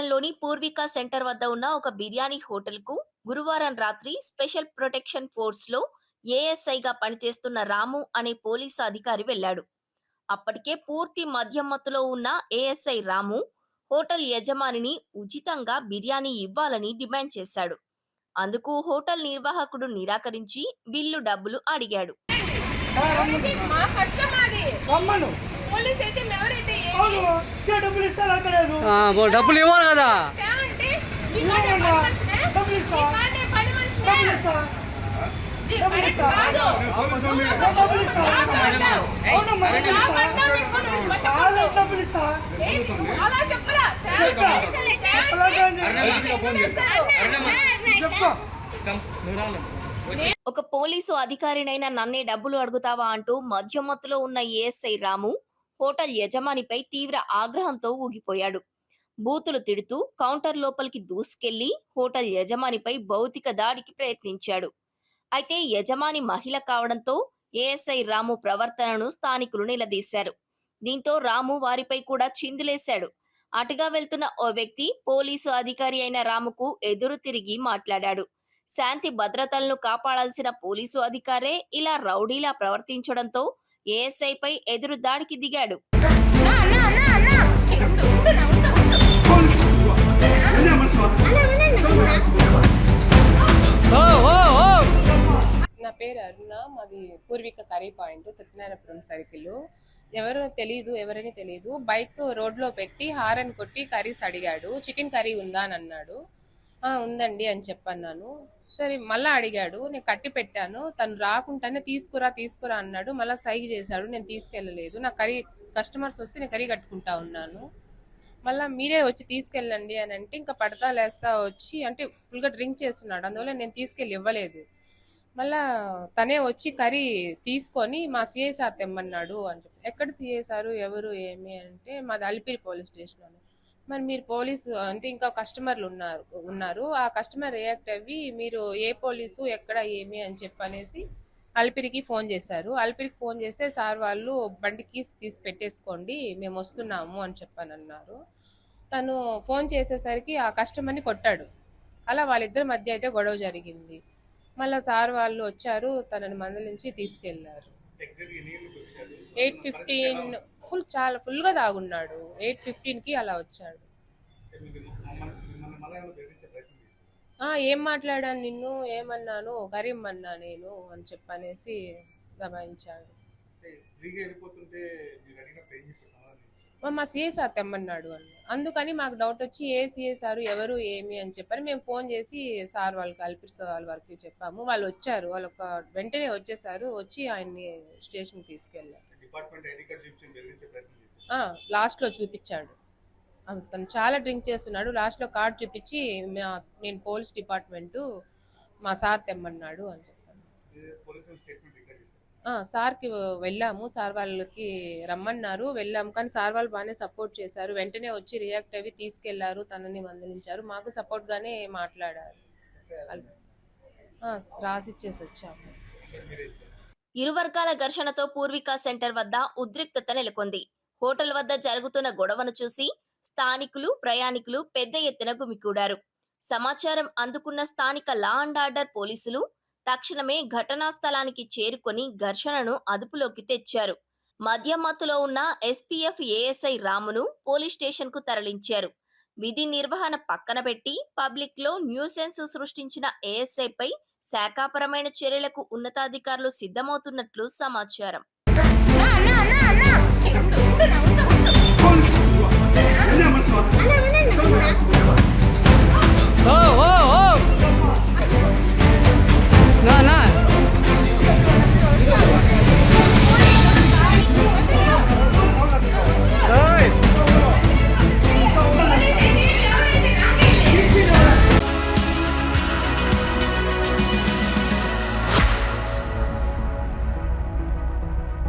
నగరంలోని పూర్విక సెంటర్ వద్ద ఉన్న ఒక బిర్యానీ హోటల్‌కు గురువారం రాత్రి స్పెషల్ ప్రొటెక్షన్ ఫోర్స్‌లో ఏఎస్ఐగా పనిచేస్తున్న రాము అనే పోలీసు అధికారి వెళ్లాడు. అప్పటికే పూర్తి మద్యం మత్తులో ఉన్న ఏఎస్ఐ రాము హోటల్ యజమానిని ఉచితంగా బిర్యానీ ఇవ్వాలని డిమాండ్ చేశాడు. అందుకు హోటల్ నిర్వాహకుడు నిరాకరించి డబ్బులు అడిగాడు. అది మా కష్టం అది. రమ్మను. పోలీస్ అయితే ఎవరైతే అవును. డబ్బులు ఇస్తారా లేదు? డబ్బులు ఇవ్వాలి కదా. అంటే మీ కాడే పని మనిషినే? డబ్బులు ఇస్తా. మీ కాడే పని మనిషినే? డబ్బులు ఇస్తా. ఇది డబ్బులు కరెక్ట్ ఇస్తా. కాదు. డబ్బులు ఇస్తా. అవునమ్మా, డబ్బులు జాబ్ ఇస్తా. అడ్డం పెట్టుకొని నువ్వు కాదు, పట్టకూడదు. డబ్బులు ఇస్తా. ఏంది నువ్వు అలా చెప్పరా? చెప్పా. చెప్పలేదండి. చెప్పా. ఒక పోలీసు అధికారినైన నన్నే డబ్బులు అడుగుతావా అంటూ మద్యం మత్తులో ఉన్న ఏఎస్ఐ రాము హోటల్ యజమానిపై తీవ్ర ఆగ్రహంతో ఊగిపోయాడు. బూతులు తిడుతూ కౌంటర్ లోపలికి దూసుకెళ్లి హోటల్ యజమానిపై భౌతిక దాడికి ప్రయత్నించాడు. అయితే యజమాని మహిళ కావడంతో ఏఎస్ఐ రాము ప్రవర్తనను స్థానికులు నిలదీశారు. దీంతో రాము వారిపై కూడా చిందులేశాడు. అటుగా వెళ్తున్న ఓ వ్యక్తి పోలీసు అధికారి అయిన రాముకు ఎదురు తిరిగి మాట్లాడాడు. శాంతి భద్రతలను కాపాడాల్సిన పోలీసు అధికారే ఇలా రౌడీలా ప్రవర్తించడంతో ఏఎస్ఐపై ఎదురు దాడికి దిగాడు. నా నా నా నా ఉండు ఉండు నా ఉండు నా పేరు అరుణ. మాది Poorvika curry point Satyanarayanapuram circle. ఎవరని తెలియదు. బైక్ రోడ్లో పెట్టి హారన్ కొట్టి కర్రీస్ అడిగాడు. చికెన్ కర్రీ ఉందా అని అన్నాడు. ఉందండి అని చెప్పన్నాను. సరే మళ్ళీ అడిగాడు. నేను కట్టి పెట్టాను. తను రాకుండానే తీసుకురా అన్నాడు. మళ్ళీ సైగ చేశాడు. నేను తీసుకెళ్ళలేదు. నా కర్రీ కస్టమర్స్ వస్తే నేను కర్రీ కట్టుకుంటా ఉన్నాను. మళ్ళీ మీరే వచ్చి తీసుకెళ్ళండి అని అంటే ఇంకా పడతా లేస్తా వచ్చి అంటే ఫుల్గా డ్రింక్ చేస్తున్నాడు. అందువల్ల నేను తీసుకెళ్ళి ఇవ్వలేదు. మళ్ళా తనే వచ్చి కర్రీ తీసుకొని మా సిఐ సార్ తెమ్మన్నాడు అని చెప్పి. ఎక్కడ సిఐ సారు ఎవరు ఏమి అంటే మాది అలిపిరి పోలీస్ స్టేషన్ అని. మరి మీరు పోలీసు అంటే ఇంకా కస్టమర్లు ఉన్నారు ఆ కస్టమర్ రియాక్ట్ అవ్వి మీరు ఏ పోలీసు ఎక్కడ ఏమి అని చెప్పనేసి అలిపిరికి ఫోన్ చేశారు. అలిపిరికి ఫోన్ చేస్తే సార్ వాళ్ళు బండి కీస్ తీసి పెట్టేసుకోండి మేము వస్తున్నాము అని చెప్పనన్నారు. తను ఫోన్ చేసేసరికి ఆ కస్టమర్ని కొట్టాడు. అలా వాళ్ళిద్దరి మధ్య అయితే గొడవ జరిగింది. మళ్ళీ సార్ వాళ్ళు వచ్చారు. తనని మందలించి తీసుకెళ్లారు. 8:15 చాలా ఫుల్గా తాగున్నాడు. 8:15కి అలా వచ్చాడు. ఏం మాట్లాడాను నిన్ను ఏమన్నాను కరీం అన్నా నేను అని చెప్పనేసి దబాయించాడు. మా సిఐ సార్ తెమ్మన్నాడు అన్న. అందుకని మాకు డౌట్ వచ్చి ఏ సిఐ సారు ఎవరు ఏమి అని చెప్పని మేము ఫోన్ చేసి సార్ వాళ్ళకి అల్పిరి సార్ వాళ్ళకి చెప్పాము. వాళ్ళు వచ్చారు. వాళ్ళు వెంటనే వచ్చేసారు. వచ్చి ఆయన్ని స్టేషన్కి తీసుకెళ్ళారు. లాస్ట్లో చూపించాడు. తను చాలా డ్రింక్ చేస్తున్నాడు. లాస్ట్లో కార్డు చూపించి నేను పోలీస్ డిపార్ట్మెంటు మా సార్ తెమ్మన్నాడు అని చెప్పాను. సార్కి వెళ్ళాము. సార్ వాళ్ళకి రమ్మన్నారు. వెళ్ళాము. కానీ సార్ వాళ్ళు బాగానే సపోర్ట్ చేశారు. వెంటనే వచ్చి రియాక్ట్ అవి తీసుకెళ్లారు. తనని మందలించారు. మాకు సపోర్ట్గానే మాట్లాడారు. రాసిచ్చేసి వచ్చాము. ఇరు వర్గాల ఘర్షణతో పూర్విక సెంటర్ వద్ద ఉద్రిక్తత నెలకొంది. హోటల్ వద్ద జరుగుతున్న గొడవను చూసి స్థానికులు ప్రయాణికులు పెద్ద ఎత్తున గుమికూడారు. సమాచారం అందుకున్న స్థానిక లా అండ్ ఆర్డర్ పోలీసులు తక్షణమే ఘటనా స్థలానికి చేరుకొని ఘర్షణను అదుపులోకి తెచ్చారు. మద్యం మత్తులో ఉన్న ఎస్పీఎఫ్ ఏఎస్ఐ రామును పోలీస్ స్టేషన్ కు తరలించారు. విధి నిర్వహణ పక్కన పెట్టి పబ్లిక్ లో న్యూసెన్స్ సృష్టించిన ఏఎస్ఐపై శాఖాపరమైన చర్యలకు ఉన్నతాధికారులు సిద్ధమవుతున్నట్లు సమాచారం. ఓ